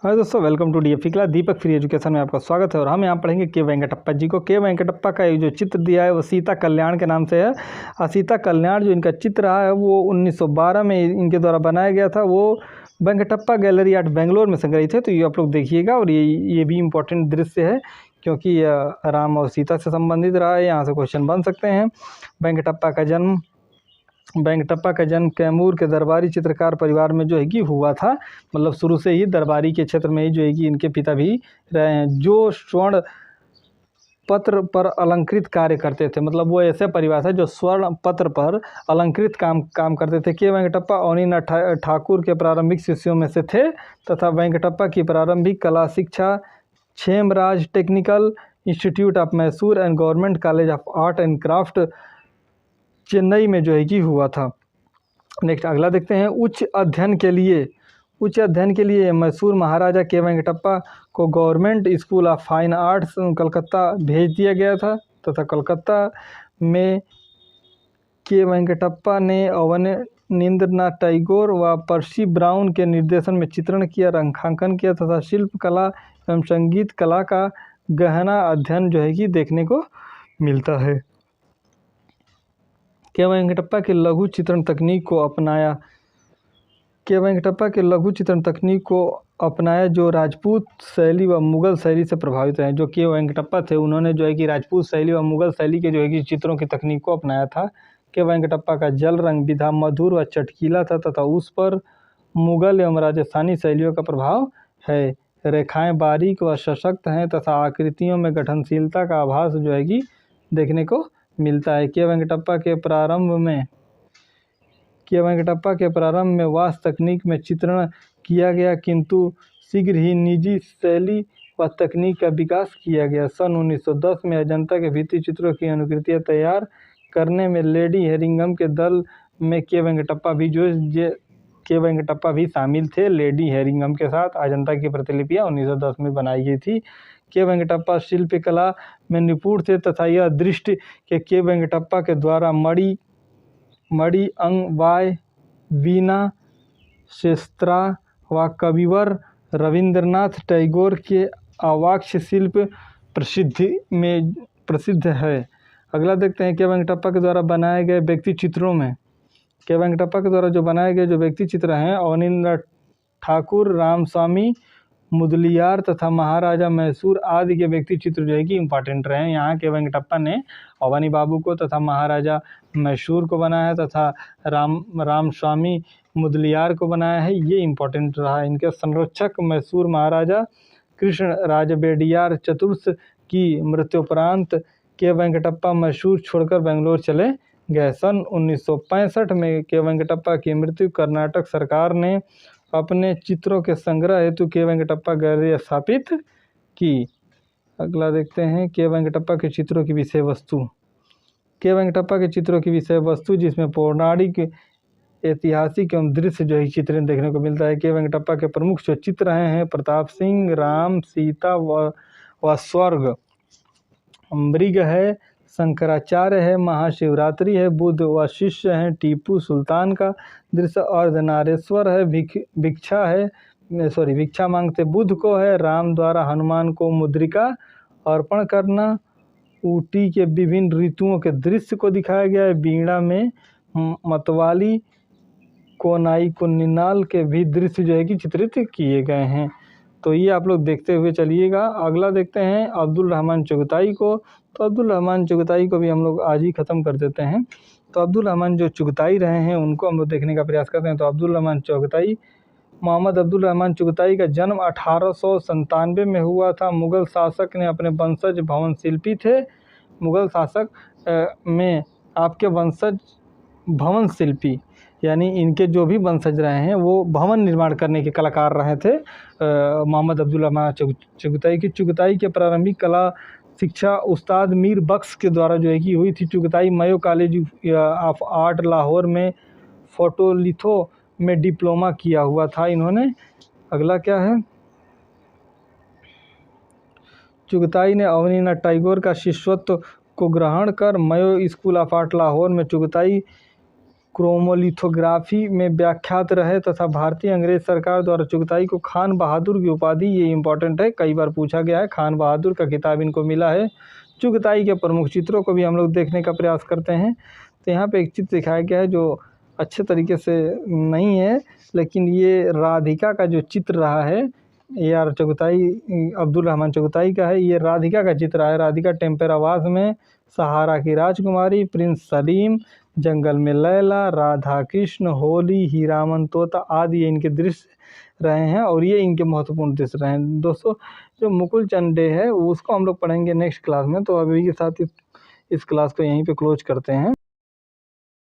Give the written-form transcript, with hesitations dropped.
हाय दोस्तों, welcome to DFE class. Deepak free education में आपका स्वागत है। और हम यहाँ पढ़ेंगे के वेंकटप्पा जी को। के वेंकटप्पा का जो चित्र दिया है वो सीता कल्याण के नाम से है। और सीता कल्याण जो इनका चित्र रहा है वो 1912 में इनके द्वारा बनाया गया था। वो वेंकटप्पा गैलरी आर्ट बेंगलोर में संग्रहित है। तो ये आप लोग देखिएगा। और ये भी इम्पोर्टेंट दृश्य है क्योंकि राम और सीता से संबंधित रहा है। यहाँ से क्वेश्चन बन सकते हैं। वेंकटप्पा का जन्म कैमूर के दरबारी चित्रकार परिवार में जो है कि हुआ था। मतलब शुरू से ही दरबारी के क्षेत्र में ही जो है कि इनके पिता भी रहे हैं, जो स्वर्ण पत्र पर अलंकृत कार्य करते थे। मतलब वो ऐसे परिवार था जो स्वर्ण पत्र पर अलंकृत काम करते थे। के वेंकटप्पा अवनीनाथ ठाकुर के प्रारंभिक शिष्यों में से थे तथा वेंकटप्पा की प्रारंभिक कला शिक्षा Kshemaraja technical institute of Mysore and government college of art and craft Chennai में जो है कि हुआ था। नेक्स्ट अगला देखते हैं। उच्च अध्ययन के लिए मैसूर महाराजा के वेंकटप्पा को government school of fine arts Calcutta भेज दिया गया था तथा कलकत्ता में के वेंकटप्पा ने अवनींद्रनाथ टैगोर व पर्सी ब्राउन के निर्देशन में चित्रण किया, रेखांकन किया तथा शिल्प कला एवं संगीत कला का गहना अध्ययन जो है कि देखने को मिलता है। के वेंकटप्पा के लघु चित्रण तकनीक को अपनाया जो राजपूत शैली व मुगल शैली से प्रभावित हैं। जो के वेंकटप्पा थे उन्होंने जो है कि राजपूत शैली व मुगल शैली के जो है कि चित्रों की तकनीक को अपनाया था। के वेंकटप्पा का जल रंग विधा मधुर व चटकीला था तथा उस पर मुगल एवं राजस्थानी शैलियों का प्रभाव है। रेखाएं बारीक व सशक्त हैं तथा आकृतियों में गठनशीलता का आभास जो है कि देखने को मिलता है। के वेंकटप्पा के प्रारंभ में वास्तु तकनीक में चित्रण किया गया, किंतु शीघ्र ही निजी शैली व तकनीक का विकास किया गया। सन 1910 में अजंता के भित्ति चित्रों की अनुकृतियां तैयार करने में लेडी हेरिंगम के दल में के वेंकटप्पा भी शामिल थे। लेडी हेरिंगम के साथ अजंता की प्रतिलिपियां 1910 में बनाई गई थी। के वेंकटप्पा शिल्पकला में निपुण थे तथा यह दृष्टि के वेंकटप्पा के द्वारा मणि अंग वाय वीणा शेस्त्रा व कविवर रविंद्रनाथ टैगोर के अवाक्ष शिल्प प्रसिद्ध है। अगला देखते हैं। के वेंकटप्पा के द्वारा बनाए गए व्यक्ति चित्रों में के वेंकटप्पा के द्वारा जो बनाए गए जो व्यक्ति चित्र हैं अवनींद्रनाथ ठाकुर, रामस्वामी मुदलियार तथा महाराजा मैसूर आदि के व्यक्ति चित्र जो है कि इम्पॉर्टेंट रहे हैं। यहाँ के वेंकटप्पा ने अवनी बाबू को तथा महाराजा मैसूर को बनाया है तथा रामस्वामी मुदलियार को बनाया है। ये इम्पोर्टेंट रहा है। इनके संरक्षक मैसूर महाराजा कृष्ण राजबेडियार चतुर्थ की मृत्युपरांत के वेंकटप्पा मैसूर छोड़कर बेंगलोर चले गए। सन 1965 में के वेंकटप्पा की मृत्यु कर्नाटक सरकार ने अपने चित्रों के संग्रह हेतु के वेंकटप्पा गैलरी स्थापित की। अगला देखते हैं। के वेंकटप्पा के चित्रों की विषय वस्तु जिसमें पौराणिक, ऐतिहासिक एवं दृश्य जो है चित्रण देखने को मिलता है। के वेंकटप्पा के प्रमुख जो चित्र हैं प्रताप सिंह, राम, सीता व स्वर्ग, मृग है, शंकराचार्य है, महाशिवरात्रि है, बुद्ध व शिष्य हैं, टीपू सुल्तान का दृश्य, अर्धनारेश्वर है, भिक्षा मांगते बुद्ध को है, राम द्वारा हनुमान को मुद्रिका अर्पण करना, ऊटी के विभिन्न ऋतुओं के दृश्य को दिखाया गया है, बीड़ा में मतवाली, कोनाई कुन्निनाल के भी दृश्य जो है कि चित्रित किए गए हैं। तो ये आप लोग देखते हुए चलिएगा। अगला देखते हैं अब्दुल रहमान चुगताई को। तो अब्दुल रहमान चुगताई को भी हम लोग आज ही ख़त्म कर देते हैं। तो अब्दुल रहमान जो चुगताई रहे हैं उनको हम लोग देखने का प्रयास करते हैं। तो मोहम्मद अब्दुल रहमान चुगताई का जन्म 1897 में हुआ था। मुग़ल शासक ने अपने वंशज भवन शिल्पी थे। मुग़ल शासक में आपके वंशज भवन शिल्पी यानी इनके जो भी वंशज रहे हैं वो भवन निर्माण करने के कलाकार रहे थे। मोहम्मद अब्दुल रहमान चुगताई के प्रारंभिक कला शिक्षा उस्ताद मीर बख्श के द्वारा जो है कि हुई थी। चुगताई मयो कॉलेज ऑफ आर्ट लाहौर में फोटोलिथो में डिप्लोमा किया हुआ था इन्होंने। अगला क्या है। चुगताई ने अवनीनाथ टैगोर का शिष्यत्व को ग्रहण कर मयो स्कूल ऑफ आर्ट लाहौर में चुगताई क्रोमोलिथोग्राफी में व्याख्यात रहे तथा भारतीय अंग्रेज सरकार द्वारा चुगताई को खान बहादुर की उपाधि, ये इम्पोर्टेंट है, कई बार पूछा गया है, खान बहादुर का खिताब इनको मिला है। चुगताई के प्रमुख चित्रों को भी हम लोग देखने का प्रयास करते हैं। तो यहाँ पे एक चित्र दिखाया गया है जो अच्छे तरीके से नहीं है, लेकिन ये राधिका का जो चित्र रहा है, ए आर चुगताई, अब्दुल रहमान चुगताई का है। ये राधिका का चित्र है। राधिका टेम्पर आवास में, सहारा की राजकुमारी, प्रिंस सलीम, जंगल में लैला, राधा कृष्ण, होली, हीरामन तोता आदि ये इनके दृश्य रहे हैं और ये इनके महत्वपूर्ण दृश्य रहे हैं। दोस्तों, जो मुकुल चंद डे है उसको हम लोग पढ़ेंगे नेक्स्ट क्लास में। तो अभी के साथ इस क्लास को यहीं पे क्लोज करते हैं।